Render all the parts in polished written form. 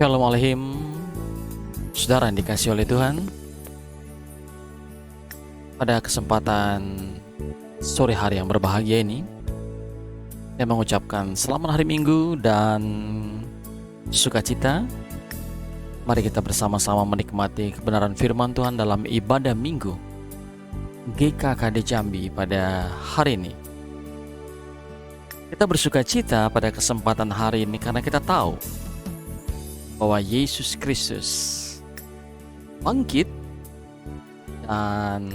Shalom Aleihim, saudara yang dikasih oleh Tuhan. Pada kesempatan sore hari yang berbahagia ini, saya mengucapkan selamat hari Minggu dan sukacita. Mari kita bersama-sama menikmati kebenaran firman Tuhan dalam ibadah Minggu GKKD Jambi pada hari ini. Kita bersukacita pada kesempatan hari ini karena kita tahu bahwa Yesus Kristus bangkit dan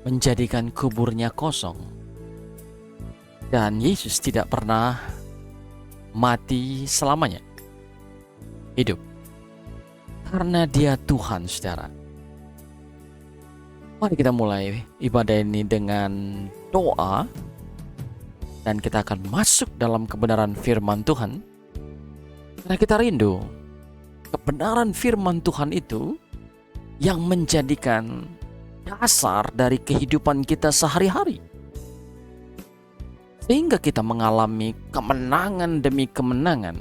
menjadikan kuburnya kosong. Dan Yesus tidak pernah mati selamanya. Hidup. Karena Dia Tuhan, saudara. Mari kita mulai ibadah ini dengan doa. Dan kita akan masuk dalam kebenaran firman Tuhan. Karena kita rindu kebenaran firman Tuhan itu yang menjadikan dasar dari kehidupan kita sehari-hari. Sehingga kita mengalami kemenangan demi kemenangan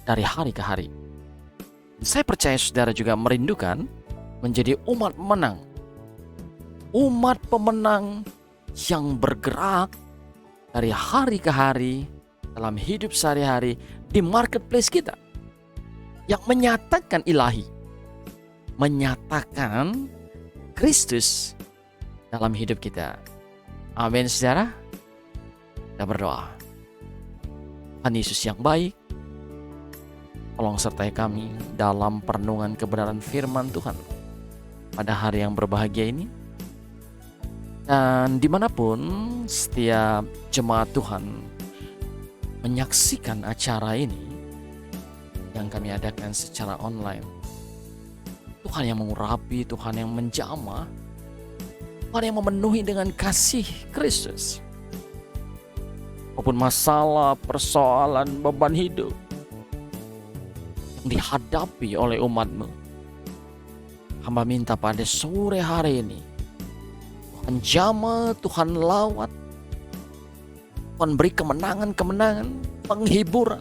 dari hari ke hari. Saya percaya saudara juga merindukan menjadi umat pemenang. Umat pemenang yang bergerak dari hari ke hari dalam hidup sehari-hari di marketplace kita, yang menyatakan ilahi, menyatakan Kristus dalam hidup kita. Amin, saudara. Kita berdoa. Tuhan Yesus yang baik, tolong sertai kami dalam perenungan kebenaran firman Tuhan pada hari yang berbahagia ini. Dan dimanapun setiap jemaat Tuhan menyaksikan acara ini yang kami adakan secara online, Tuhan yang mengurapi, Tuhan yang menjamah, Tuhan yang memenuhi dengan kasih Kristus. Maupun masalah, persoalan, beban hidup yang dihadapi oleh umat-Mu, hamba minta pada sore hari ini Tuhan jamah, Tuhan lawat, Tuhan beri kemenangan-kemenangan, penghiburan.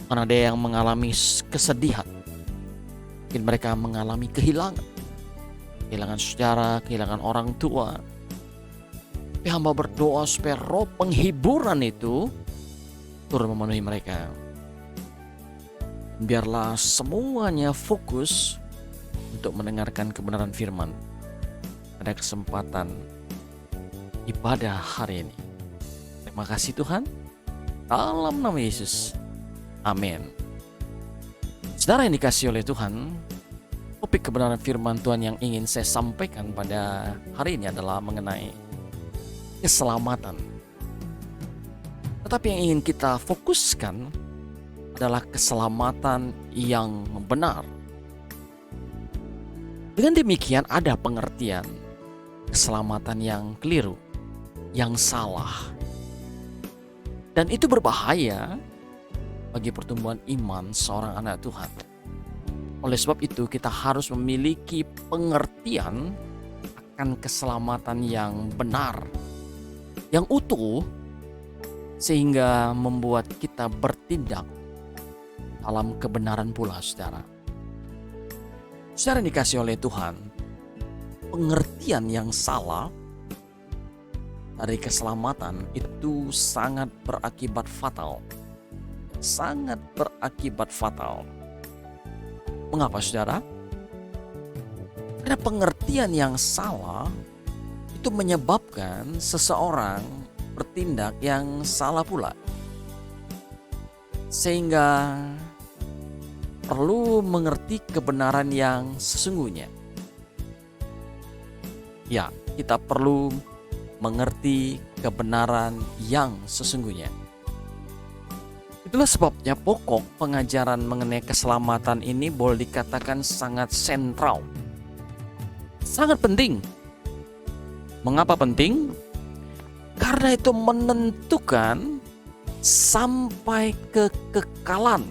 Karena ada yang mengalami kesedihan, mungkin mereka mengalami kehilangan saudara, kehilangan orang tua. Tapi hamba berdoa supaya roh penghiburan itu turun memenuhi mereka. Biarlah semuanya fokus untuk mendengarkan kebenaran firman pada kesempatan ibadah hari ini. Terima kasih Tuhan, dalam nama Yesus, amin. Saudara yang dikasih oleh Tuhan, topik kebenaran firman Tuhan yang ingin saya sampaikan pada hari ini adalah mengenai keselamatan. Tetapi yang ingin kita fokuskan adalah keselamatan yang benar. Dengan demikian ada pengertian keselamatan yang keliru, yang salah. Dan itu berbahaya bagi pertumbuhan iman seorang anak Tuhan. Oleh sebab itu kita harus memiliki pengertian akan keselamatan yang benar, yang utuh, sehingga membuat kita bertindak dalam kebenaran pula, saudara. Saudara yang dikasih oleh Tuhan, pengertian yang salah dari keselamatan itu sangat berakibat fatal. Sangat berakibat fatal. Mengapa, saudara? Karena pengertian yang salah itu menyebabkan seseorang bertindak yang salah pula. Sehingga perlu mengerti kebenaran yang sesungguhnya. Ya, kita perlu mengerti kebenaran yang sesungguhnya. Itulah sebabnya pokok pengajaran mengenai keselamatan ini boleh dikatakan sangat sentral. Sangat penting. Mengapa penting? Karena itu menentukan sampai kekekalan.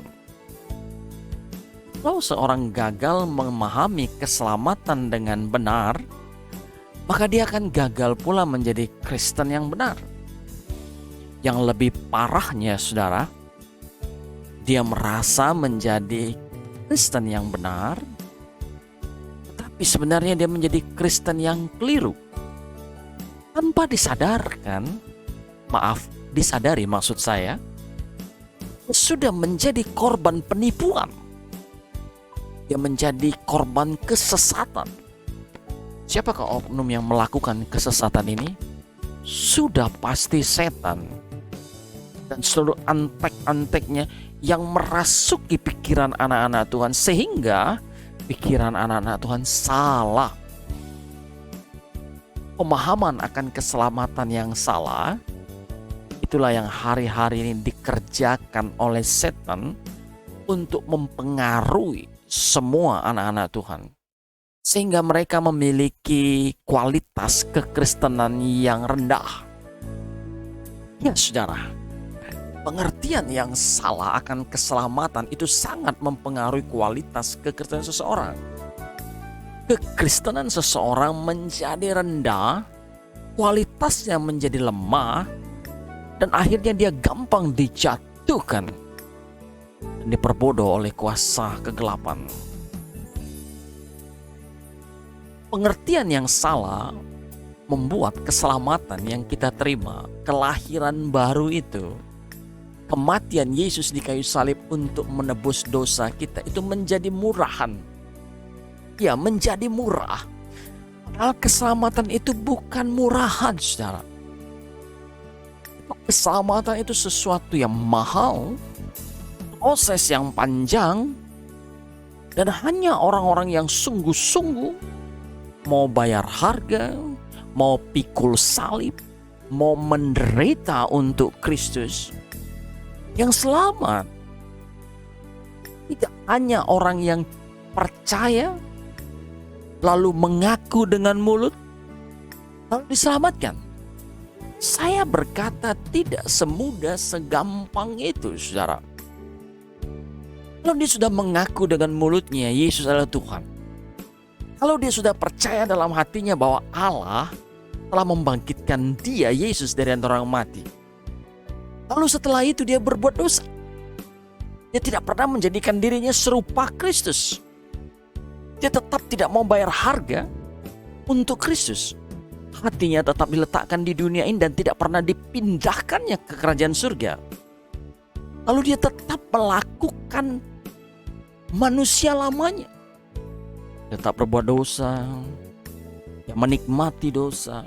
Kalau seorang gagal memahami keselamatan dengan benar, maka dia akan gagal pula menjadi Kristen yang benar. Yang lebih parahnya, saudara, Dia merasa menjadi Kristen yang benar, tapi sebenarnya dia menjadi Kristen yang keliru. Tanpa disadari maksud saya, sudah menjadi korban penipuan. Dia menjadi korban kesesatan. Siapakah oknum yang melakukan kesesatan ini? Sudah pasti setan dan seluruh antek-anteknya yang merasuki pikiran anak-anak Tuhan, sehingga pikiran anak-anak Tuhan salah. Pemahaman akan keselamatan yang salah, itulah yang hari-hari ini dikerjakan oleh setan untuk mempengaruhi semua anak-anak Tuhan, sehingga mereka memiliki kualitas kekristenan yang rendah. Ya saudara, pengertian yang salah akan keselamatan itu sangat mempengaruhi kualitas kekristenan seseorang. Kekristenan seseorang menjadi rendah, kualitasnya menjadi lemah, dan akhirnya dia gampang dijatuhkan dan diperbodoh oleh kuasa kegelapan. Pengertian yang salah membuat keselamatan yang kita terima, kelahiran baru itu, kematian Yesus di kayu salib untuk menebus dosa kita, itu menjadi murahan. Ya, menjadi murah. Padahal keselamatan itu bukan murahan, saudara. Keselamatan itu sesuatu yang mahal, proses yang panjang, dan hanya orang-orang yang sungguh-sungguh mau bayar harga, mau pikul salib, mau menderita untuk Kristus, yang selamat. Tidak hanya orang yang percaya lalu mengaku dengan mulut lalu diselamatkan. Saya berkata tidak semudah segampang itu, saudara. Kalau dia sudah mengaku dengan mulutnya Yesus adalah Tuhan, kalau dia sudah percaya dalam hatinya bahwa Allah telah membangkitkan dia, Yesus, dari antara orang mati, lalu setelah itu dia berbuat dosa, dia tidak pernah menjadikan dirinya serupa Kristus. Dia tetap tidak mau bayar harga untuk Kristus. Hatinya tetap diletakkan di dunia ini dan tidak pernah dipindahkannya ke kerajaan surga. Lalu dia tetap melakukan manusia lamanya. Dia tetap berbuat dosa, dia menikmati dosa,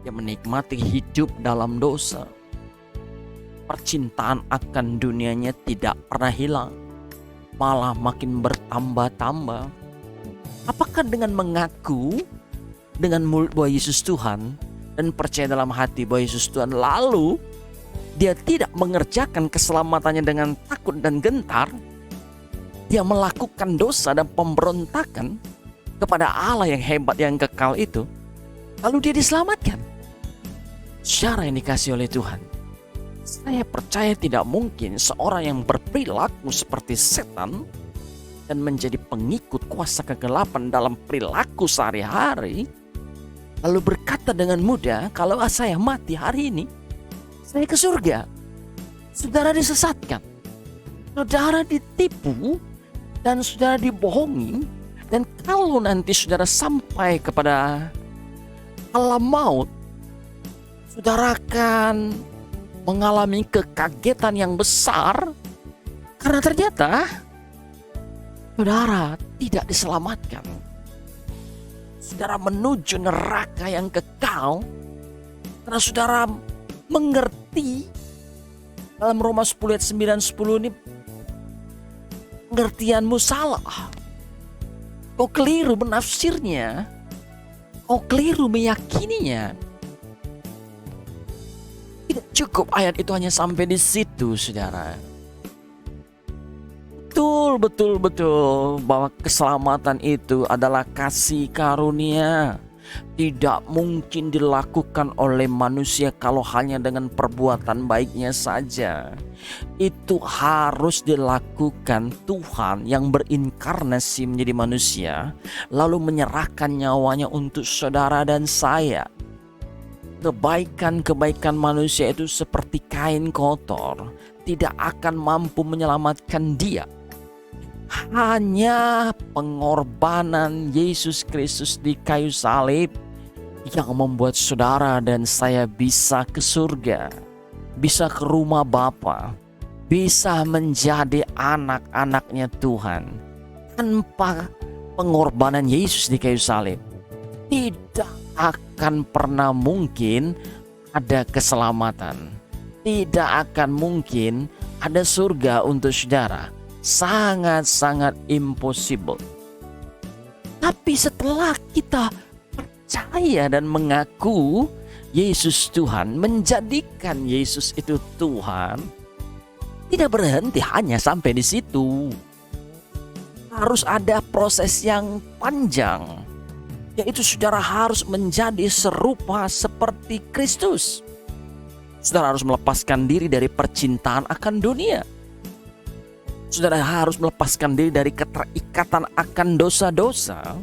dia menikmati hidup dalam dosa. Percintaan akan dunianya tidak pernah hilang, malah makin bertambah-tambah. Apakah dengan mengaku dengan mulut bahwa Yesus Tuhan dan percaya dalam hati bahwa Yesus Tuhan, lalu dia tidak mengerjakan keselamatannya dengan takut dan gentar, dia melakukan dosa dan pemberontakan kepada Allah yang hebat, yang kekal itu, lalu dia diselamatkan? Secara yang dikasih oleh Tuhan, saya percaya tidak mungkin seorang yang berperilaku seperti setan dan menjadi pengikut kuasa kegelapan dalam perilaku sehari-hari, lalu berkata dengan mudah, kalau saya mati hari ini, saya ke surga. Saudara disesatkan, saudara ditipu, dan saudara dibohongi. Dan kalau nanti saudara sampai kepada alam maut, saudara akan mengalami kekagetan yang besar, karena ternyata saudara tidak diselamatkan. Saudara menuju neraka yang kekal karena saudara mengerti dalam Roma 10 ayat 9-10 ini, pengertianmu salah. Kau keliru menafsirnya, kau keliru meyakininya. Tidak cukup ayat itu hanya sampai di situ, saudara. Betul bahwa keselamatan itu adalah kasih karunia. Tidak mungkin dilakukan oleh manusia kalau hanya dengan perbuatan baiknya saja. Itu harus dilakukan Tuhan yang berinkarnasi menjadi manusia, lalu menyerahkan nyawanya untuk saudara dan saya. Kebaikan-kebaikan manusia itu seperti kain kotor, tidak akan mampu menyelamatkan dia. Hanya pengorbanan Yesus Kristus di kayu salib yang membuat saudara dan saya bisa ke surga, bisa ke rumah Bapa, bisa menjadi anak-anaknya Tuhan. Tanpa pengorbanan Yesus di kayu salib, tidak akan pernah mungkin ada keselamatan. Tidak akan mungkin ada surga untuk saudara. Sangat-sangat impossible. Tapi setelah kita percaya dan mengaku Yesus Tuhan, menjadikan Yesus itu Tuhan, tidak berhenti hanya sampai di situ. Harus ada proses yang panjang, yaitu saudara harus menjadi serupa seperti Kristus. Saudara harus melepaskan diri dari percintaan akan dunia. Saudara harus melepaskan diri dari keterikatan akan dosa-dosa.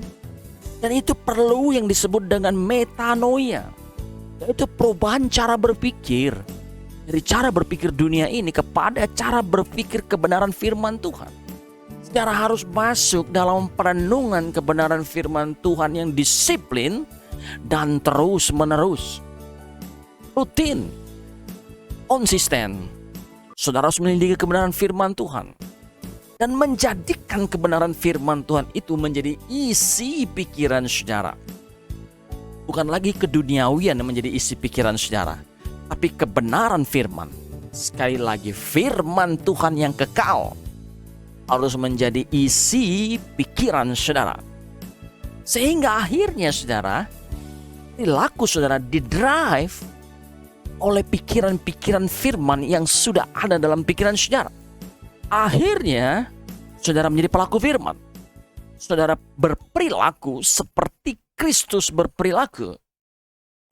Dan itu perlu yang disebut dengan metanoia, yaitu perubahan cara berpikir. Dari cara berpikir dunia ini kepada cara berpikir kebenaran firman Tuhan. Saudara harus masuk dalam perenungan kebenaran firman Tuhan yang disiplin dan terus menerus. Rutin, konsisten. Saudara harus menyelidiki kebenaran firman Tuhan. Dan menjadikan kebenaran firman Tuhan itu menjadi isi pikiran saudara. Bukan lagi keduniawian yang menjadi isi pikiran saudara, tapi kebenaran firman. Sekali lagi, firman Tuhan yang kekal harus menjadi isi pikiran saudara. Sehingga akhirnya saudara, perilaku saudara didrive oleh pikiran-pikiran firman yang sudah ada dalam pikiran saudara. Akhirnya saudara menjadi pelaku firman. Saudara berperilaku seperti Kristus berperilaku.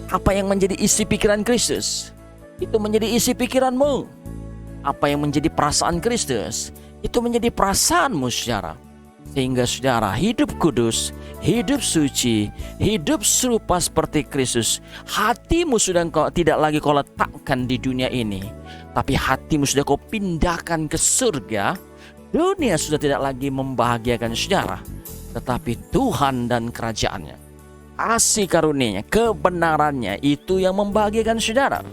Apa yang menjadi isi pikiran Kristus, itu menjadi isi pikiranmu. Apa yang menjadi perasaan Kristus, itu menjadi perasaanmu saudara. Sehingga saudara hidup kudus, hidup suci, hidup serupa seperti Kristus. Hatimu sudah tidak lagi kau letakkan di dunia ini, tapi hatimu sudah kau pindahkan ke surga. Dunia sudah tidak lagi membahagiakan saudara, tetapi Tuhan dan kerajaannya, kasih karunia-Nya, kebenarannya itu yang membahagiakan saudara.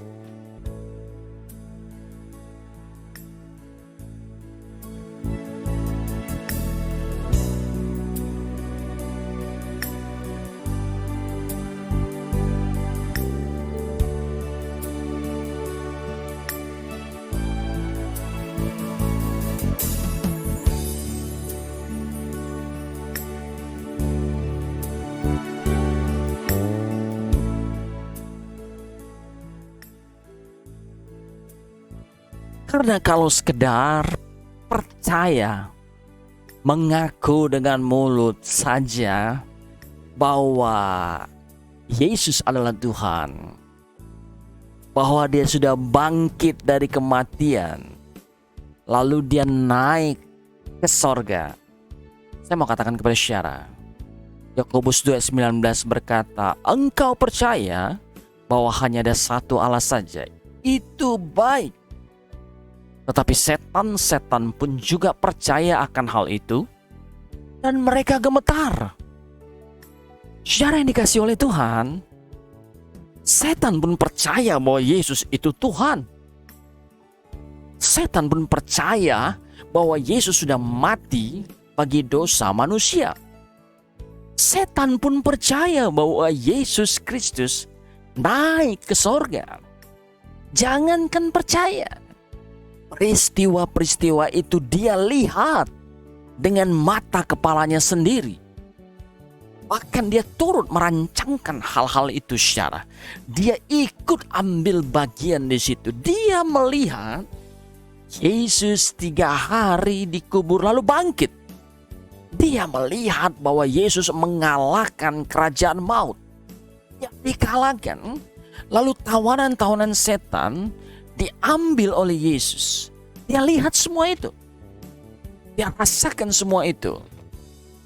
Karena kalau sekedar percaya, mengaku dengan mulut saja bahwa Yesus adalah Tuhan, bahwa dia sudah bangkit dari kematian, lalu dia naik ke sorga. Saya mau katakan kepada saudara, Yakobus 2:19 berkata, engkau percaya bahwa hanya ada satu Allah saja, itu baik. Tetapi setan-setan pun juga percaya akan hal itu, dan mereka gemetar. Saudara yang dikasihi oleh Tuhan, setan pun percaya bahwa Yesus itu Tuhan. Setan pun percaya bahwa Yesus sudah mati bagi dosa manusia. Setan pun percaya bahwa Yesus Kristus naik ke sorga. Jangankan percaya, peristiwa-peristiwa itu dia lihat dengan mata kepalanya sendiri. Bahkan dia turut merancangkan hal-hal itu secara. Dia ikut ambil bagian di situ. Dia melihat Yesus 3 hari dikubur lalu bangkit. Dia melihat bahwa Yesus mengalahkan kerajaan maut. Dia dikalahkan. Lalu tawanan-tawanan setan diambil oleh Yesus. Dia lihat semua itu. Dia rasakan semua itu.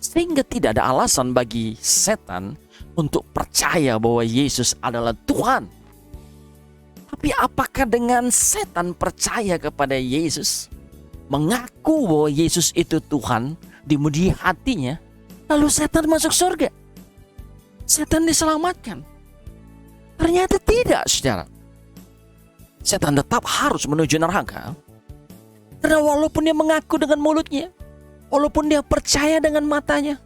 Sehingga tidak ada alasan bagi setan untuk percaya bahwa Yesus adalah Tuhan. Tapi apakah dengan setan percaya kepada Yesus, mengaku bahwa Yesus itu Tuhan, dimuji hatinya, lalu setan masuk surga? Setan diselamatkan? Ternyata tidak, saudara. Setan tetap harus menuju neraka. Karena walaupun dia mengaku dengan mulutnya, walaupun dia percaya dengan matanya,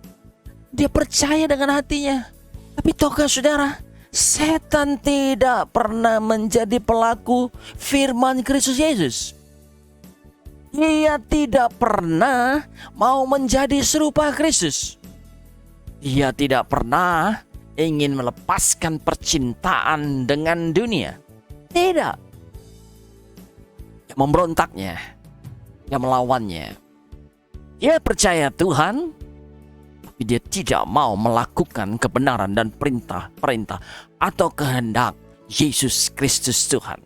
dia percaya dengan hatinya, tapi tahukah saudara, setan tidak pernah menjadi pelaku firman Kristus Yesus. Dia tidak pernah mau menjadi serupa Kristus. Dia tidak pernah ingin melepaskan percintaan dengan dunia. Tidak. Dia memberontaknya, dia melawannya. Dia percaya Tuhan, tapi dia tidak mau melakukan kebenaran dan perintah atau kehendak Yesus Kristus Tuhan.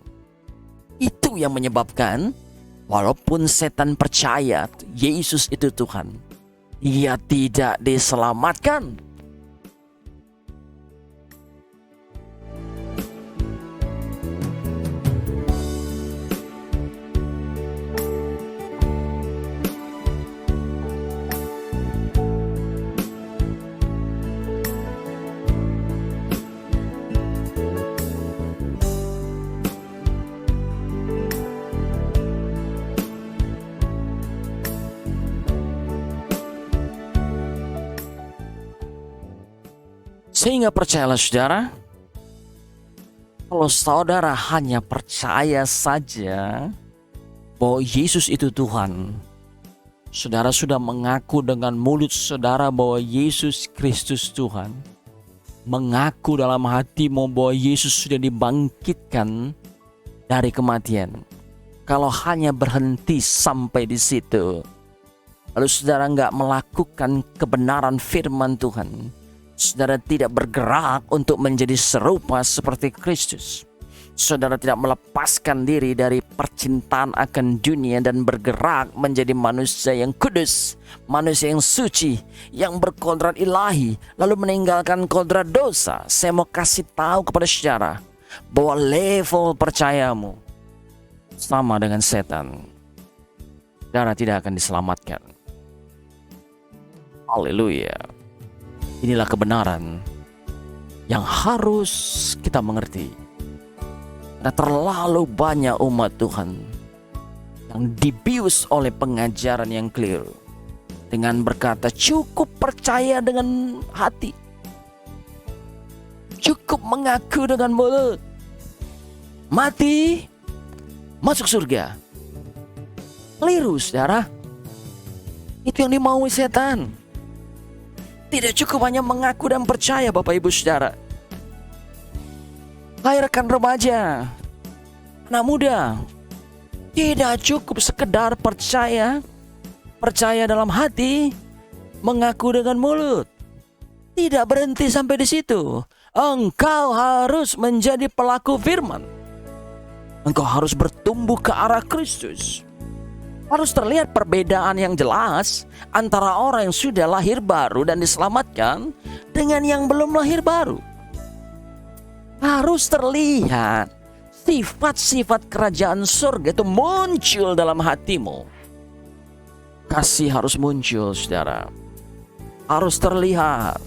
Itu yang menyebabkan walaupun setan percaya Yesus itu Tuhan, dia tidak diselamatkan. Sehingga percayalah saudara, kalau saudara hanya percaya saja bahwa Yesus itu Tuhan, saudara sudah mengaku dengan mulut saudara bahwa Yesus Kristus Tuhan, mengaku dalam hatimu bahwa Yesus sudah dibangkitkan dari kematian. Kalau hanya berhenti sampai di situ, lalu saudara nggak melakukan kebenaran firman Tuhan, saudara tidak bergerak untuk menjadi serupa seperti Kristus, saudara tidak melepaskan diri dari percintaan akan dunia dan bergerak menjadi manusia yang kudus, manusia yang suci, yang berkodrat ilahi, lalu meninggalkan kodrat dosa. Saya mau kasih tahu kepada saudara bahwa level percayamu sama dengan setan. Saudara tidak akan diselamatkan. Haleluya. Inilah kebenaran yang harus kita mengerti. Karena terlalu banyak umat Tuhan yang dibius oleh pengajaran yang keliru dengan berkata cukup percaya dengan hati, cukup mengaku dengan mulut, mati masuk surga. Keliru, saudara. Itu yang dimaui setan. Tidak cukup hanya mengaku dan percaya, Bapak Ibu Saudara. Hai rekan remaja, anak muda, tidak cukup sekedar percaya dalam hati, mengaku dengan mulut. Tidak berhenti sampai di situ. Engkau harus menjadi pelaku firman. Engkau harus bertumbuh ke arah Kristus. Harus terlihat perbedaan yang jelas antara orang yang sudah lahir baru dan diselamatkan dengan yang belum lahir baru. Harus terlihat sifat-sifat kerajaan surga itu muncul dalam hatimu. Kasih harus muncul, saudara. Harus terlihat.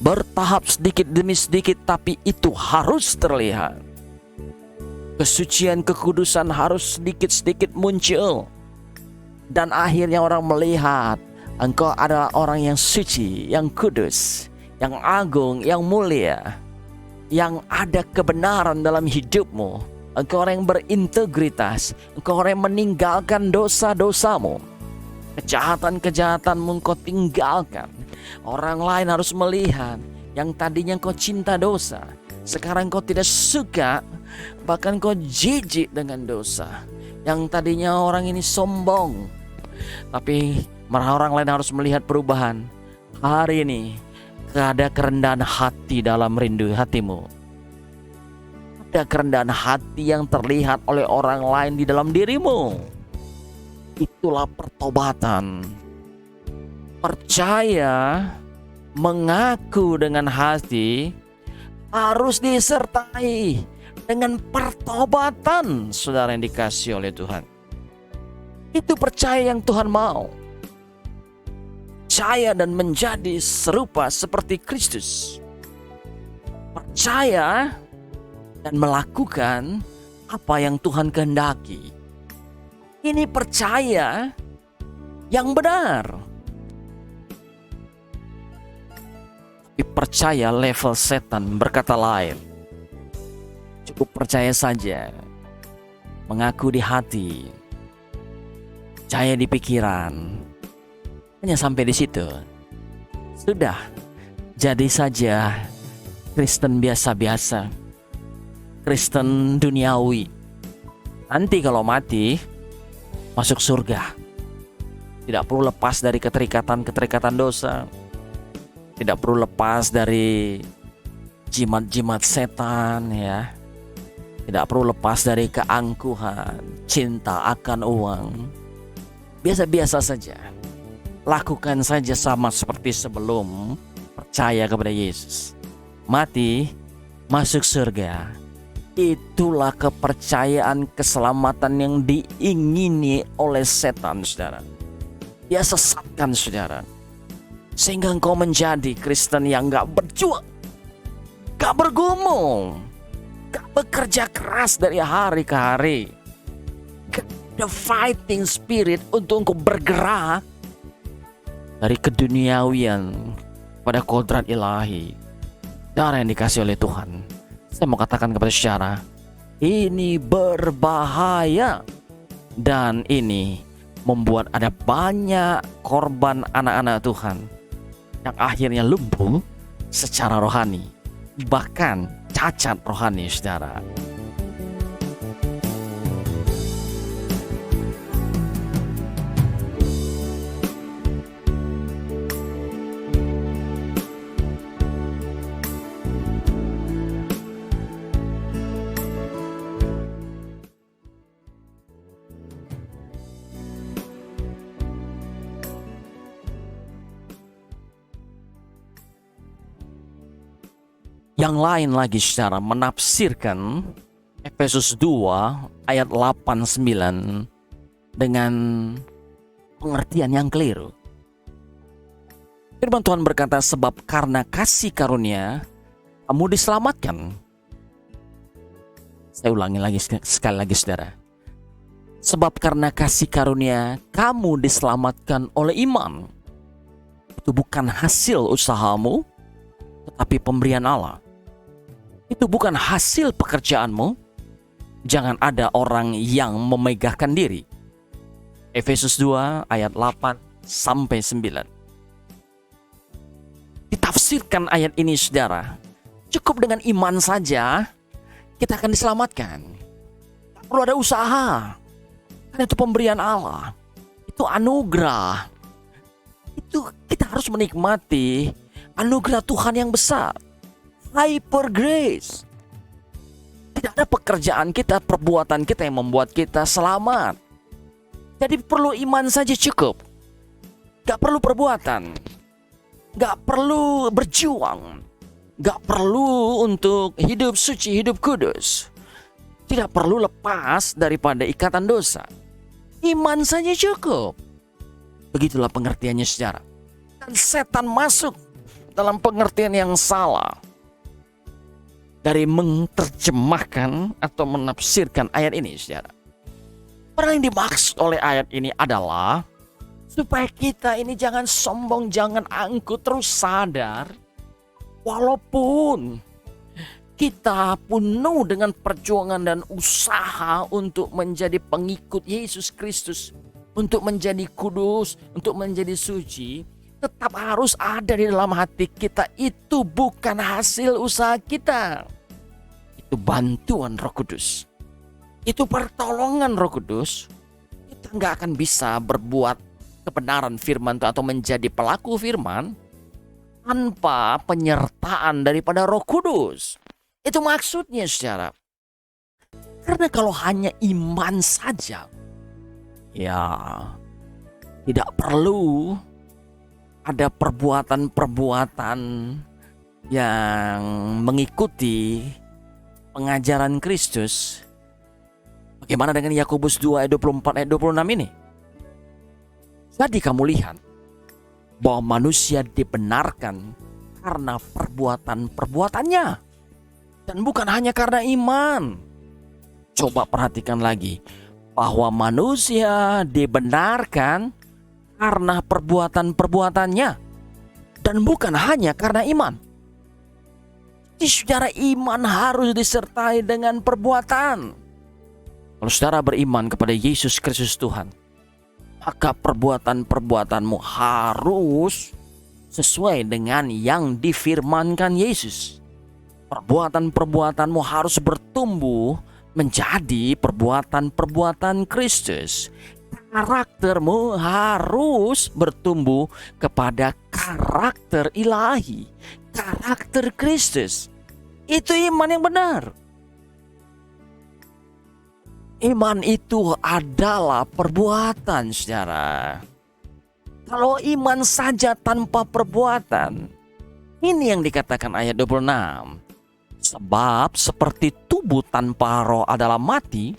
Bertahap sedikit demi sedikit, tapi itu harus terlihat. Kesucian, kekudusan harus sedikit-sedikit muncul. Dan akhirnya orang melihat engkau adalah orang yang suci, yang kudus, yang agung, yang mulia, yang ada kebenaran dalam hidupmu. Engkau orang yang berintegritas, engkau orang yang meninggalkan dosa-dosamu, kejahatan-kejahatanmu engkau tinggalkan. Orang lain harus melihat yang tadinya engkau cinta dosa, sekarang engkau tidak suka, bahkan engkau jijik dengan dosa. Yang tadinya orang ini sombong, tapi orang lain harus melihat perubahan. Hari ini ada kerendahan hati dalam rindu hatimu. Ada kerendahan hati yang terlihat oleh orang lain di dalam dirimu. Itulah pertobatan. Percaya, mengaku dengan hati harus disertai dengan pertobatan, saudara yang dikasihi oleh Tuhan. Itu percaya yang Tuhan mau. Percaya dan menjadi serupa seperti Kristus. Percaya dan melakukan apa yang Tuhan kehendaki. Ini percaya yang benar. Tapi percaya level setan berkata lain. Cukup percaya saja. Mengaku di hati. Percaya di pikiran. Hanya sampai di situ. Sudah. Jadi saja Kristen biasa-biasa. Kristen duniawi. Nanti kalau mati masuk surga. Tidak perlu lepas dari keterikatan dosa. Tidak perlu lepas dari jimat-jimat setan ya. Tidak perlu lepas dari keangkuhan, cinta akan uang. Biasa-biasa saja. Lakukan saja sama seperti sebelum percaya kepada Yesus. Mati, masuk surga. Itulah kepercayaan keselamatan yang diingini oleh setan, saudara. Dia sesatkan, saudara. Sehingga engkau menjadi Kristen yang gak berjuang, gak bergumul, gak bekerja keras dari hari ke hari. Gak ada fighting spirit untuk engkau bergerak dari keduniawian pada kodrat ilahi. Saudara yang dikasih oleh Tuhan, saya mau katakan kepada saudara, ini berbahaya. Dan ini membuat ada banyak korban anak-anak Tuhan yang akhirnya lumpuh secara rohani, bahkan cacat rohani, saudara. Yang lain lagi secara menafsirkan Efesus 2 ayat 8-9 dengan pengertian yang keliru. Firman Tuhan berkata, sebab karena kasih karunia kamu diselamatkan. Saya ulangi lagi sekali lagi, saudara. Sebab karena kasih karunia kamu diselamatkan oleh iman. Itu bukan hasil usahamu, tetapi pemberian Allah. Itu bukan hasil pekerjaanmu. Jangan ada orang yang memegahkan diri. Efesus 2 ayat 8-9. Ditafsirkan ayat ini, saudara, cukup dengan iman saja kita akan diselamatkan. Tak perlu ada usaha. Karena itu pemberian Allah. Itu anugerah. Itu kita harus menikmati anugerah Tuhan yang besar. Hyper grace. Tidak ada pekerjaan kita, perbuatan kita yang membuat kita selamat. Jadi perlu iman saja cukup. Gak perlu perbuatan. Gak perlu berjuang. Gak perlu untuk hidup suci, hidup kudus. Tidak perlu lepas daripada ikatan dosa. Iman saja cukup. Begitulah pengertiannya, saudara. Dan setan masuk dalam pengertian yang salah dari menerjemahkan atau menafsirkan ayat ini, saudara. Apa yang dimaksud oleh ayat ini adalah supaya kita ini jangan sombong, jangan angkuh, terus sadar walaupun kita penuh dengan perjuangan dan usaha untuk menjadi pengikut Yesus Kristus, untuk menjadi kudus, untuk menjadi suci, tetap harus ada di dalam hati kita. Itu bukan hasil usaha kita. Itu bantuan Roh Kudus. Itu pertolongan Roh Kudus. Kita nggak akan bisa berbuat kebenaran firman atau menjadi pelaku firman tanpa penyertaan daripada Roh Kudus. Itu maksudnya, saudara. Karena kalau hanya iman saja, ya tidak perlu ada perbuatan-perbuatan yang mengikuti pengajaran Kristus, bagaimana dengan Yakobus 2 ayat 24 ayat 26 ini? Jadi kamu lihat bahwa manusia dibenarkan karena perbuatan-perbuatannya, dan bukan hanya karena iman. Coba perhatikan lagi bahwa manusia dibenarkan karena perbuatan-perbuatannya, dan bukan hanya karena iman. Jadi saudara, iman harus disertai dengan perbuatan. Kalau saudara beriman kepada Yesus Kristus Tuhan, maka perbuatan-perbuatanmu harus sesuai dengan yang difirmankan Yesus. Perbuatan-perbuatanmu harus bertumbuh menjadi perbuatan-perbuatan Kristus. Karaktermu harus bertumbuh kepada karakter ilahi, karakter Kristus. Itu iman yang benar. Iman itu adalah perbuatan, saudara. Kalau iman saja tanpa perbuatan, ini yang dikatakan ayat 26. Sebab seperti tubuh tanpa roh adalah mati,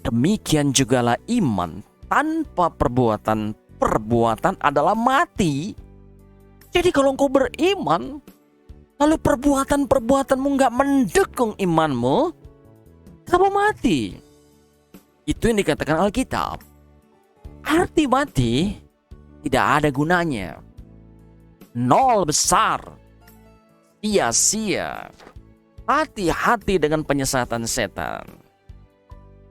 demikian jugalah iman tanpa perbuatan, perbuatan adalah mati. Jadi kalau engkau beriman, lalu perbuatan-perbuatanmu gak mendukung imanmu, kamu mati. Itu yang dikatakan Alkitab. Arti mati tidak ada gunanya, nol besar, sia-sia. Hati-hati dengan penyesatan setan.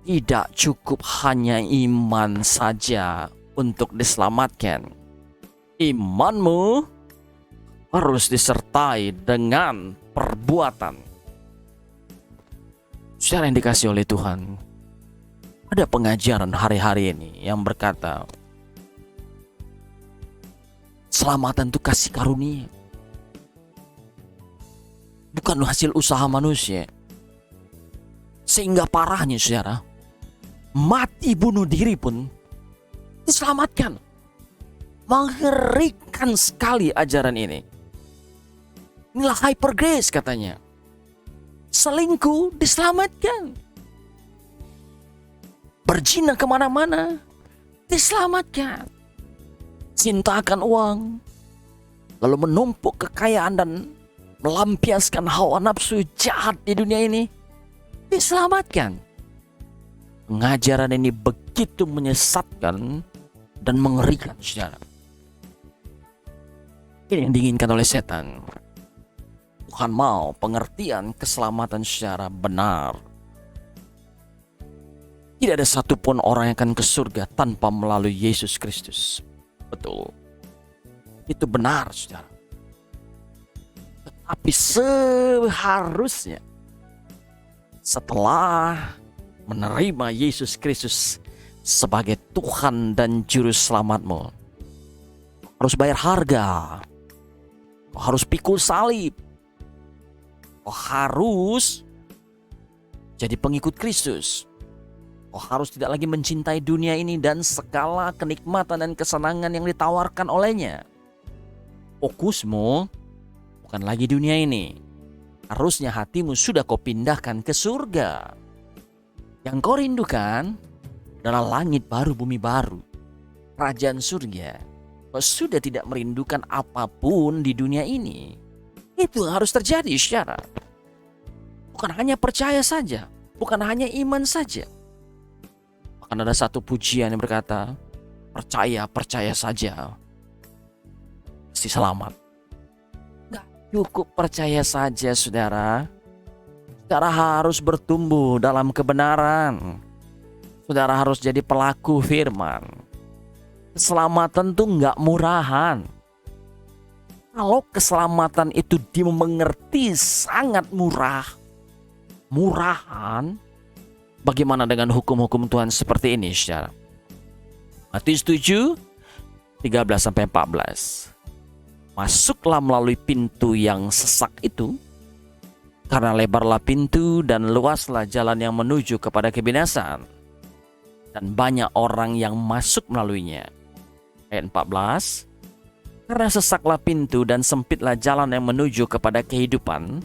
Tidak cukup hanya iman saja untuk diselamatkan. Imanmu harus disertai dengan perbuatan. Saudara yang dikasihi oleh Tuhan, ada pengajaran hari-hari ini yang berkata, selamatan itu kasih karunia, bukan hasil usaha manusia. Sehingga parahnya saudara, mati bunuh diri pun diselamatkan. Mengerikan sekali ajaran ini. Inilah hyper grace katanya. Selingkuh diselamatkan. Berzina kemana-mana diselamatkan. Cinta akan uang, lalu menumpuk kekayaan dan melampiaskan hawa nafsu jahat di dunia ini, diselamatkan. Pengajaran ini begitu menyesatkan dan mengerikan, saudara. Ini yang diinginkan oleh setan. Tuhan mau pengertian keselamatan secara benar. Tidak ada satupun orang yang akan ke surga tanpa melalui Yesus Kristus. Betul. Itu benar, saudara. Tapi seharusnya setelah menerima Yesus Kristus sebagai Tuhan dan Juru Selamatmu, harus bayar harga, harus pikul salib, harus jadi pengikut Kristus, harus tidak lagi mencintai dunia ini dan segala kenikmatan dan kesenangan yang ditawarkan olehnya. Fokusmu bukan lagi dunia ini. Harusnya hatimu sudah kau pindahkan ke surga. Yang kau rindukan adalah langit baru, bumi baru, kerajaan surga. Kau sudah tidak merindukan apapun di dunia ini. Itu harus terjadi, saudara. Bukan hanya percaya saja, bukan hanya iman saja. Bahkan ada satu pujian yang berkata, percaya saja, pasti selamat. Cukup percaya saja, saudara. Saudara harus bertumbuh dalam kebenaran. Saudara harus jadi pelaku firman. Keselamatan tuh gak murahan. Kalau keselamatan itu dimengerti sangat murahan, bagaimana dengan hukum-hukum Tuhan seperti ini, saudara? Matius 7, 13-14. Masuklah melalui pintu yang sesak itu, karena lebarlah pintu dan luaslah jalan yang menuju kepada kebinasaan, dan banyak orang yang masuk melaluinya. Ayat 14, karena sesaklah pintu dan sempitlah jalan yang menuju kepada kehidupan,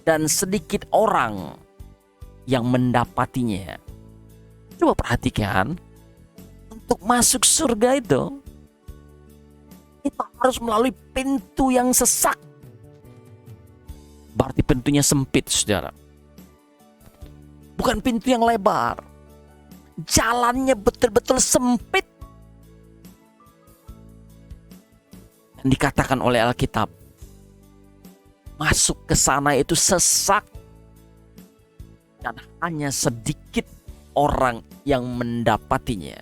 dan sedikit orang yang mendapatinya. Coba perhatikan, untuk masuk surga itu kita harus melalui pintu yang sesak. Berarti pintunya sempit, saudara. Bukan pintu yang lebar. Jalannya betul-betul sempit. Dan dikatakan oleh Alkitab, masuk ke sana itu sesak. Dan hanya sedikit orang yang mendapatinya.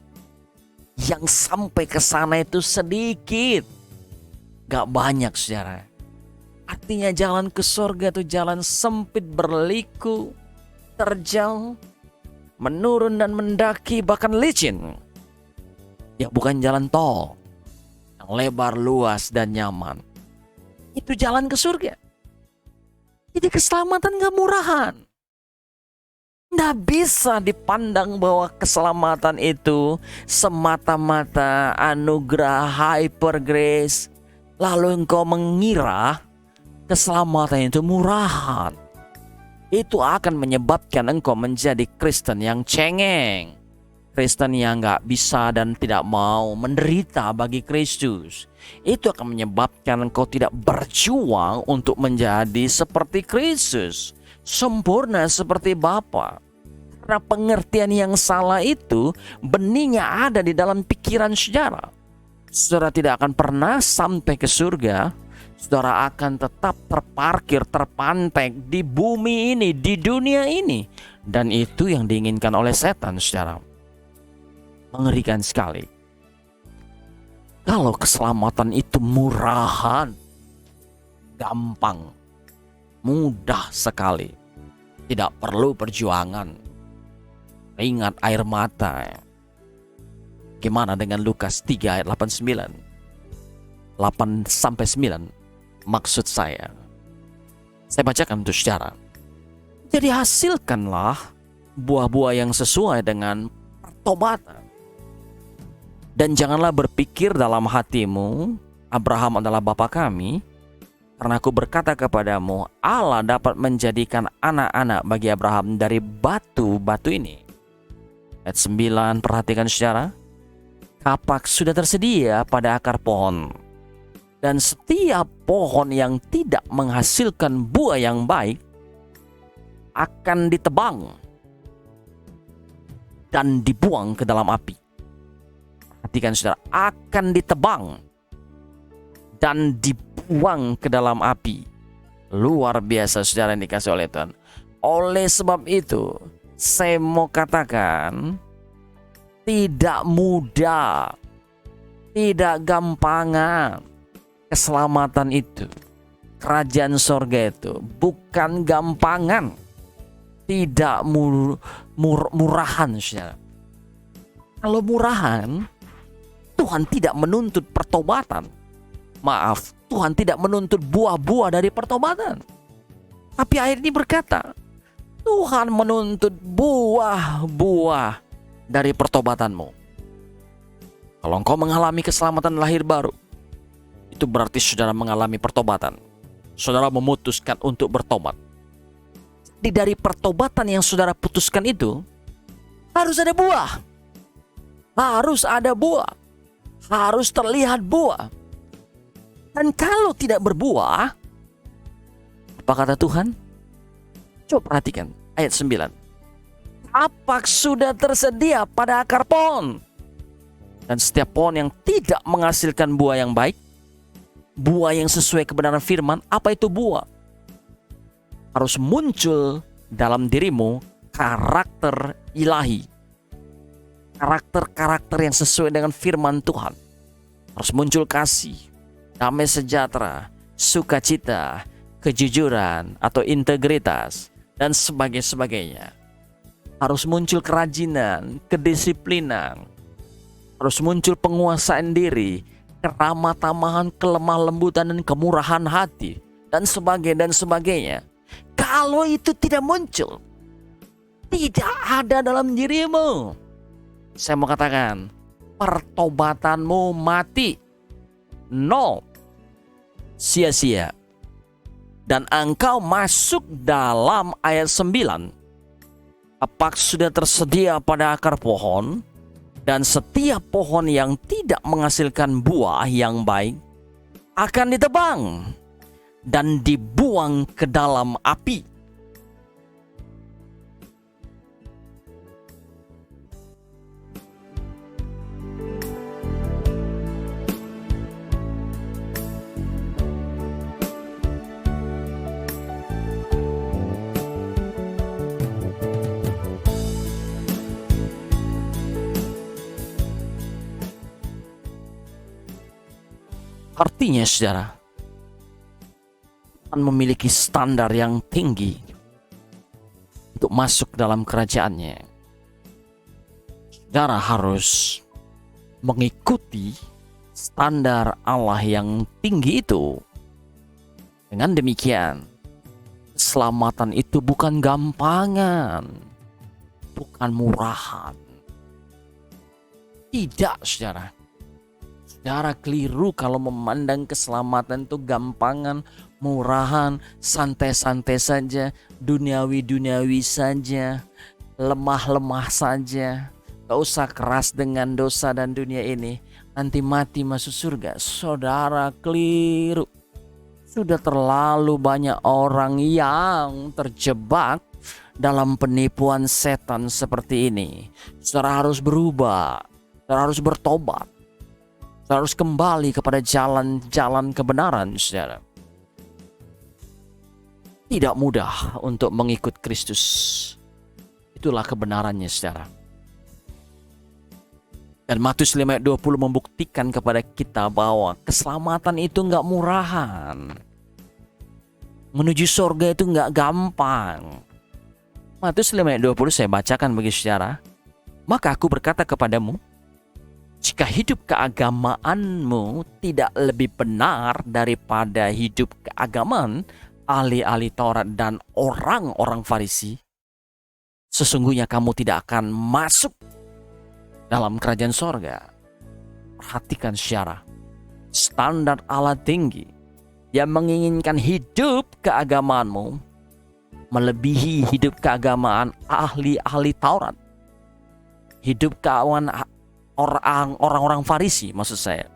Yang sampai ke sana itu sedikit. Gak banyak, saudara. Artinya jalan ke surga itu jalan sempit, berliku, terjal, menurun dan mendaki, bahkan licin. Ya bukan jalan tol yang lebar, luas, dan nyaman. Itu jalan ke surga. Jadi keselamatan gak murahan. Nggak bisa dipandang bahwa keselamatan itu semata-mata anugerah hyper grace. Lalu engkau mengira keselamatan itu murahan. Itu akan menyebabkan engkau menjadi Kristen yang cengeng. Kristen yang nggak bisa dan tidak mau menderita bagi Kristus. Itu akan menyebabkan engkau tidak berjuang untuk menjadi seperti Kristus, sempurna seperti Bapa. Karena pengertian yang salah itu benihnya ada di dalam pikiran saudara. Saudara tidak akan pernah sampai ke surga. Saudara akan tetap terparkir, terpantek di bumi ini, di dunia ini. Dan itu yang diinginkan oleh setan, saudara. Mengerikan sekali. Kalau keselamatan itu murahan, gampang, mudah sekali, tidak perlu perjuangan, ingat air mata. Gimana dengan Lukas 3 ayat 8 sampai 9? Maksud saya bacakan untuk saudara. Jadi hasilkanlah buah-buah yang sesuai dengan pertobatan. Dan janganlah berpikir dalam hatimu, Abraham adalah bapa kami, karena aku berkata kepadamu, Allah dapat menjadikan anak-anak bagi Abraham dari batu-batu ini. Ayat 9, perhatikan saudara. Kapak sudah tersedia pada akar pohon. Dan setiap pohon yang tidak menghasilkan buah yang baik akan ditebang dan dibuang ke dalam api. Perhatikan saudara, akan ditebang dan dibuang ke dalam api. Luar biasa saudara yang dikasih oleh Tuhan. Oleh sebab itu, saya mau katakan, tidak mudah, tidak gampangan. Keselamatan itu, kerajaan sorga itu bukan gampangan, tidak murahan, saudara. Kalau murahan, Tuhan tidak menuntut pertobatan. Maaf, Tuhan tidak menuntut buah-buah dari pertobatan. Tapi ayat ini berkata, Tuhan menuntut buah-buah dari pertobatanmu. Kalau engkau mengalami keselamatan lahir baru, itu berarti saudara mengalami pertobatan. Saudara memutuskan untuk bertobat. Jadi dari pertobatan yang saudara putuskan itu, harus ada buah. Harus ada buah. Harus terlihat buah. Dan kalau tidak berbuah, apa kata Tuhan? Coba perhatikan ayat 9. Kapak sudah tersedia pada akar pohon. Dan setiap pohon yang tidak menghasilkan buah yang baik, buah yang sesuai kebenaran firman, apa itu buah? Harus muncul dalam dirimu karakter ilahi. Karakter-karakter yang sesuai dengan firman Tuhan. Harus muncul kasih, damai sejahtera, sukacita, kejujuran atau integritas, dan sebagainya. Harus muncul kerajinan, kedisiplinan. Harus muncul penguasaan diri, keramah tamahan, kelemah lembutan, dan kemurahan hati, dan sebagainya. Kalau itu tidak muncul, tidak ada dalam dirimu, saya mau katakan, pertobatanmu mati. Nol. Sia-sia. Dan engkau masuk dalam ayat 9. Apakah sudah tersedia pada akar pohon, dan setiap pohon yang tidak menghasilkan buah yang baik akan ditebang dan dibuang ke dalam api. Artinya, saudara, Tuhan memiliki standar yang tinggi untuk masuk dalam kerajaannya. Saudara harus mengikuti standar Allah yang tinggi itu. Dengan demikian, keselamatan itu bukan gampangan, bukan murahan. Tidak, saudara. Saudara keliru kalau memandang keselamatan itu gampangan, murahan, santai-santai saja, duniawi-duniawi saja, lemah-lemah saja. Gak usah keras dengan dosa dan dunia ini, nanti mati masuk surga. Saudara keliru. Sudah terlalu banyak orang yang terjebak dalam penipuan setan seperti ini. Saudara harus berubah, saudara harus bertobat. Harus kembali kepada jalan-jalan kebenaran, saudara. Tidak mudah untuk mengikut Kristus. Itulah kebenarannya, saudara. Dan Matius 5 ayat 20 membuktikan kepada kita bahwa keselamatan itu nggak murahan. Menuju surga itu nggak gampang. Matius 5 ayat 20 saya bacakan bagi saudara. Maka aku berkata kepadamu, jika hidup keagamaanmu tidak lebih benar daripada hidup keagamaan ahli-ahli Taurat dan orang-orang Farisi, sesungguhnya kamu tidak akan masuk dalam kerajaan sorga. Perhatikan secara standar Allah tinggi yang menginginkan hidup keagamaanmu melebihi hidup keagamaan ahli-ahli Taurat, hidup keagamaan orang-orang Farisi, maksud saya.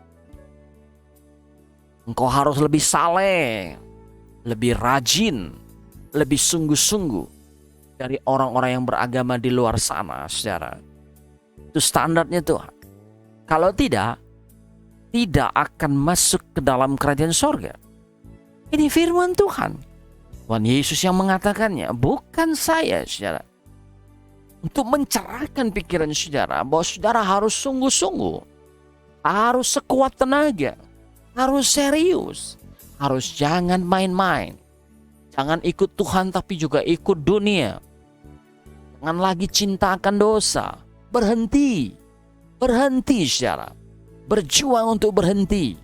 Engkau harus lebih saleh, lebih rajin, lebih sungguh-sungguh dari orang-orang yang beragama di luar sana, saudara. Itu standarnya Tuhan. Kalau tidak akan masuk ke dalam kerajaan sorga. Ini firman Tuhan. Tuhan Yesus yang mengatakannya, bukan saya, saudara. Untuk mencerahkan pikiran saudara bahwa saudara harus sungguh-sungguh, harus sekuat tenaga, harus serius, harus jangan main-main. Jangan ikut Tuhan tapi juga ikut dunia. Jangan lagi cinta akan dosa. Berhenti saudara. Berjuang untuk berhenti.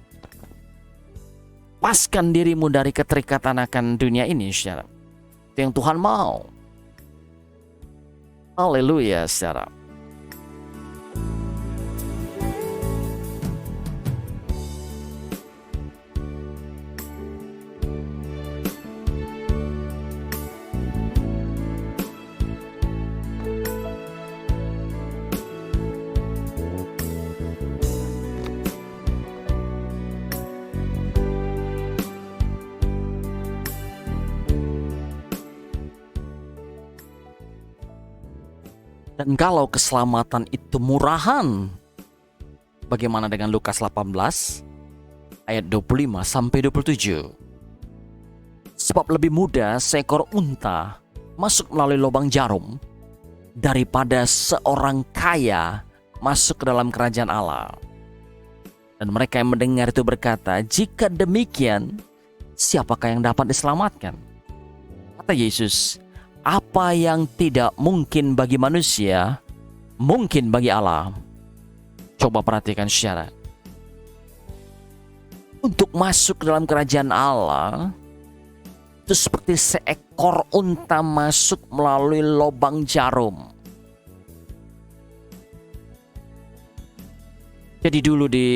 Lepaskan dirimu dari keterikatan akan dunia ini, saudara. Itu yang Tuhan mau. Haleluya, saudara. Dan kalau keselamatan itu murahan, bagaimana dengan Lukas 18 ayat 25 sampai 27? Sebab lebih mudah seekor unta masuk melalui lubang jarum daripada seorang kaya masuk ke dalam kerajaan Allah. Dan mereka yang mendengar itu berkata, jika demikian, siapakah yang dapat diselamatkan? Kata Yesus, apa yang tidak mungkin bagi manusia, mungkin bagi Allah. Coba perhatikan secara. Untuk masuk ke dalam kerajaan Allah, itu seperti seekor unta masuk melalui lubang jarum. Jadi dulu di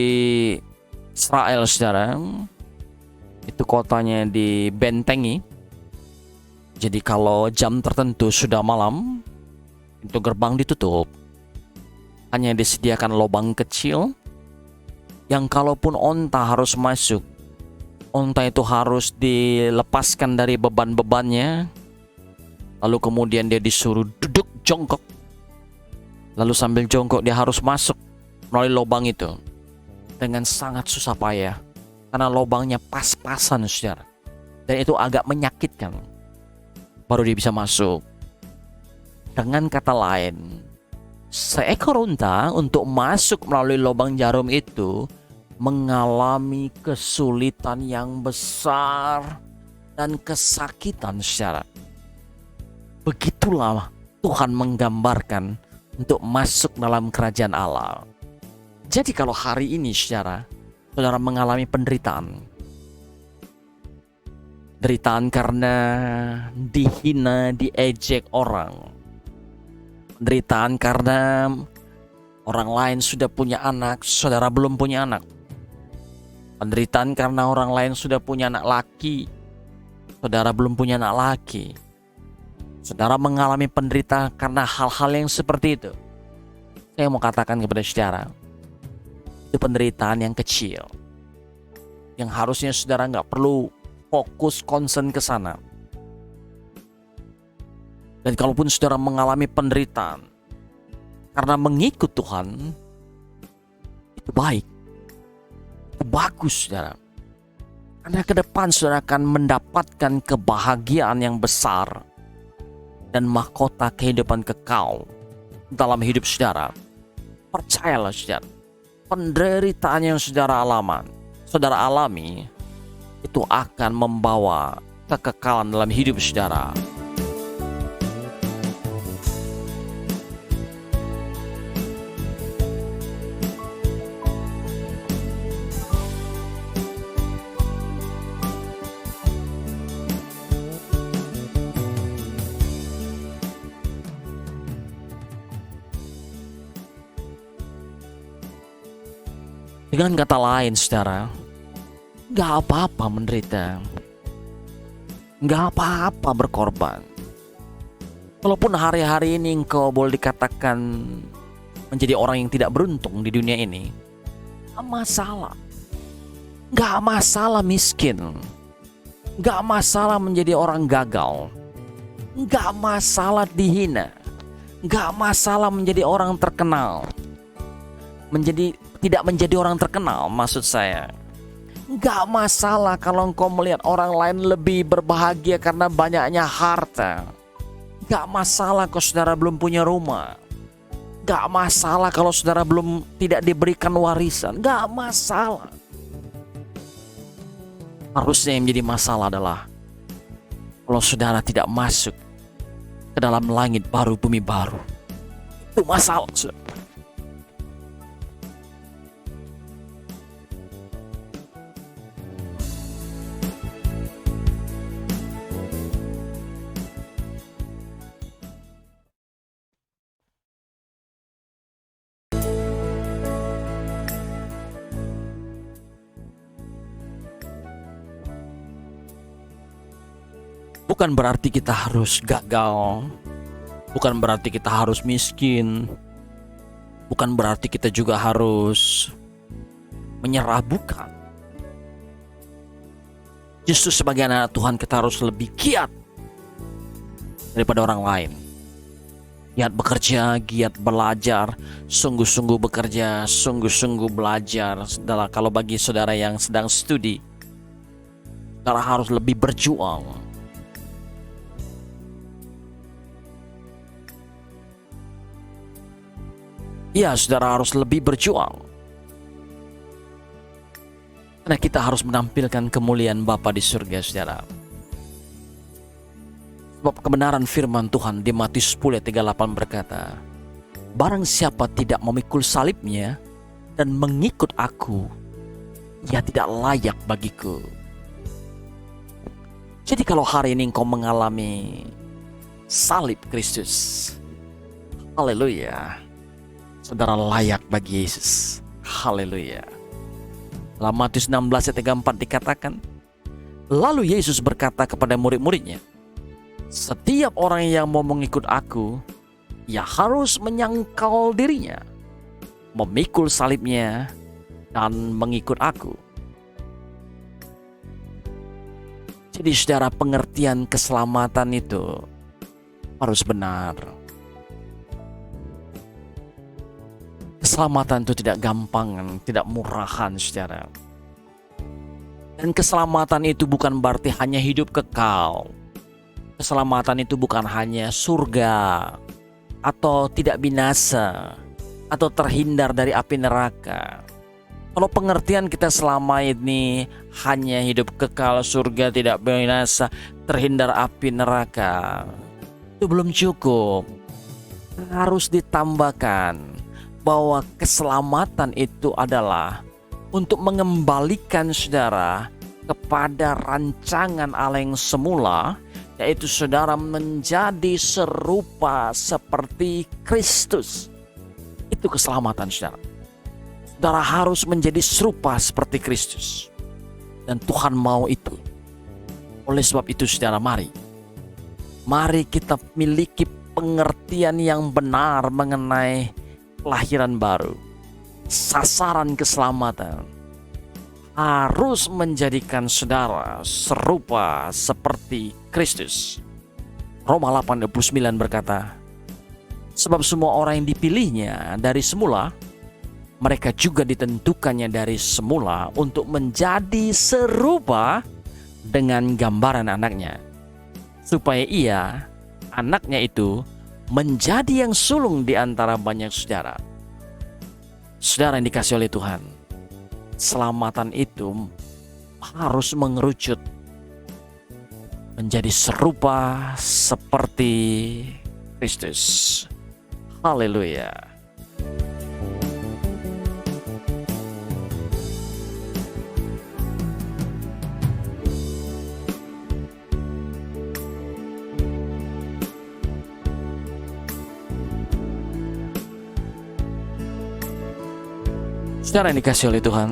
Israel, saudara, Itu kotanya dibentengi. Jadi kalau jam tertentu sudah malam, pintu gerbang ditutup. Hanya disediakan lubang kecil yang kalaupun onta harus masuk, onta itu harus dilepaskan dari beban-bebannya. Lalu kemudian dia disuruh duduk jongkok. Lalu sambil jongkok dia harus masuk melalui lubang itu. Dengan sangat susah payah. Karena lubangnya pas-pasan, saudara. Dan itu agak menyakitkan. Baru dia bisa masuk. Dengan kata lain, seekor unta untuk masuk melalui lubang jarum itu mengalami kesulitan yang besar dan kesakitan, saudara. Begitulah Tuhan menggambarkan untuk masuk dalam kerajaan Allah. Jadi kalau hari ini saudara mengalami penderitaan. Penderitaan karena dihina, diejek orang. Penderitaan karena orang lain sudah punya anak, saudara belum punya anak. Penderitaan karena orang lain sudah punya anak laki, saudara belum punya anak laki. Saudara mengalami penderitaan karena hal-hal yang seperti itu. Saya mau katakan kepada saudara, itu penderitaan yang kecil. Yang harusnya saudara nggak perlu fokus concern ke sana. Dan kalaupun saudara mengalami penderitaan karena mengikut Tuhan, itu baik. Itu bagus, saudara. Karena ke depan saudara akan mendapatkan kebahagiaan yang besar dan mahkota kehidupan kekal dalam hidup saudara. Percayalah saudara, penderitaan yang saudara alami itu akan membawa kekekalan dalam hidup saudara. Dengan kata lain, saudara, gak apa-apa menderita, gak apa-apa berkorban. Walaupun hari-hari ini engkau boleh dikatakan menjadi orang yang tidak beruntung di dunia ini, gak masalah. Gak masalah miskin, gak masalah menjadi orang gagal, gak masalah dihina, gak masalah menjadi orang terkenal, tidak menjadi orang terkenal, maksud saya. Gak masalah kalau engkau melihat orang lain lebih berbahagia karena banyaknya harta. Gak masalah kalau saudara belum punya rumah. Gak masalah kalau saudara tidak diberikan warisan. Gak masalah. Harusnya yang menjadi masalah adalah kalau saudara tidak masuk ke dalam langit baru, bumi baru. Itu masalah, saudara. Bukan berarti kita harus gagal. Bukan berarti kita harus miskin. Bukan berarti kita juga harus menyerah, bukan. Justru sebagai anak Tuhan kita harus lebih giat daripada orang lain. Giat bekerja, giat belajar, sungguh-sungguh bekerja, sungguh-sungguh belajar. Kalau bagi saudara yang sedang studi, saudara harus lebih berjuang. Ya, saudara harus lebih berjuang. Karena kita harus menampilkan kemuliaan Bapa di surga, saudara. Sebab kebenaran firman Tuhan di Matius 10 ayat 38 berkata, barang siapa tidak memikul salibnya dan mengikut aku, ia tidak layak bagiku. Jadi kalau hari ini engkau mengalami salib Kristus, haleluya, saudara layak bagi Yesus. Haleluya. Dalam Matius 16 ayat 34 dikatakan, Lalu Yesus berkata kepada murid-muridnya, "Setiap orang yang mau mengikut aku, ia harus menyangkal dirinya, memikul salibnya, dan mengikut aku." Jadi saudara, pengertian keselamatan itu harus benar. Keselamatan itu tidak gampangan, tidak murahan saudara. Dan keselamatan itu bukan berarti hanya hidup kekal. Keselamatan itu bukan hanya surga, atau tidak binasa, atau terhindar dari api neraka. Kalau pengertian kita selama ini hanya hidup kekal, surga, tidak binasa, terhindar api neraka, itu belum cukup. Harus ditambahkan bahwa keselamatan itu adalah untuk mengembalikan saudara kepada rancangan Allah yang semula, yaitu saudara menjadi serupa seperti Kristus. Itu keselamatan saudara. Saudara harus menjadi serupa seperti Kristus. Dan Tuhan mau itu. Oleh sebab itu saudara, mari kita miliki pengertian yang benar mengenai kelahiran baru. Sasaran keselamatan harus menjadikan saudara serupa seperti Kristus. Roma 8:29 berkata, "Sebab semua orang yang dipilihnya dari semula, mereka juga ditentukannya dari semula untuk menjadi serupa dengan gambaran anaknya, supaya ia, anaknya itu, menjadi yang sulung di antara banyak saudara." Saudara yang dikasihi oleh Tuhan, keselamatan itu harus mengerucut menjadi serupa seperti Kristus. Haleluya. Saudara yang dikasihi oleh Tuhan,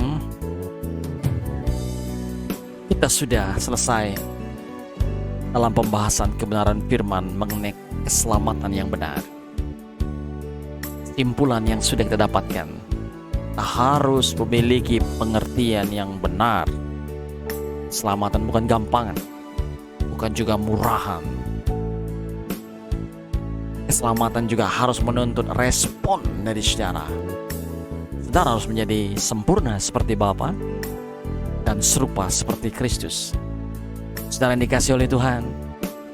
kita sudah selesai dalam pembahasan kebenaran firman mengenai keselamatan yang benar. Kesimpulan yang sudah kita dapatkan, kita harus memiliki pengertian yang benar. Keselamatan bukan gampangan, bukan juga murahan. Keselamatan juga harus menuntut respon dari saudara. Saudara harus menjadi sempurna seperti Bapa dan serupa seperti Kristus. Saudara yang dikasihi oleh Tuhan,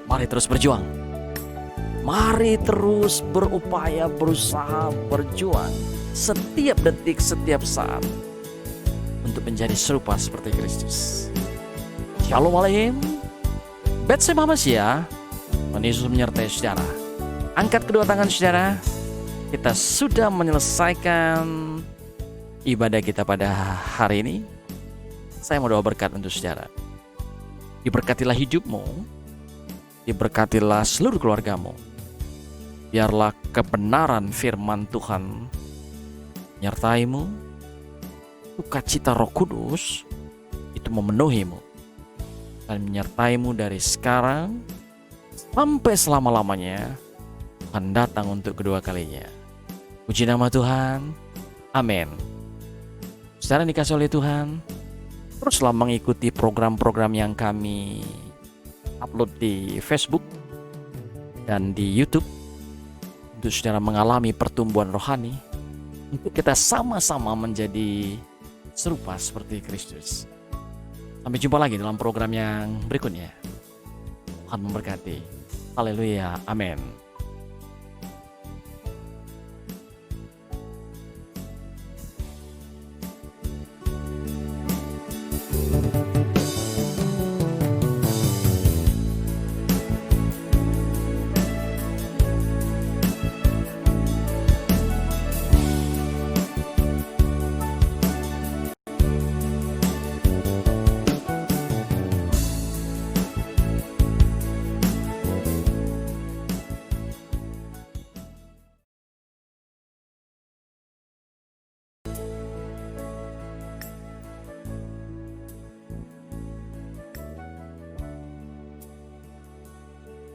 mari terus berjuang. Mari terus berupaya, berusaha, berjuang setiap detik, setiap saat untuk menjadi serupa seperti Kristus. Shalom Aleichem. Betsy Mamasya, Tuhan Yesus menyertai saudara. Angkat kedua tangan saudara. Kita sudah menyelesaikan ibadah kita pada hari ini. Saya mau doa berkat untuk saudara. Diberkatilah hidupmu, diberkatilah seluruh keluargamu. Biarlah kebenaran firman Tuhan menyertaimu, sukacita Roh Kudus itu memenuhimu dan menyertaimu dari sekarang sampai selama-lamanya. Tuhan datang untuk kedua kalinya. Puji nama Tuhan. Amin. Saudara dikasihi oleh Tuhan, teruslah mengikuti program-program yang kami upload di Facebook dan di YouTube untuk saudara mengalami pertumbuhan rohani, untuk kita sama-sama menjadi serupa seperti Kristus. Sampai jumpa lagi dalam program yang berikutnya. Tuhan memberkati. Haleluya. Amin.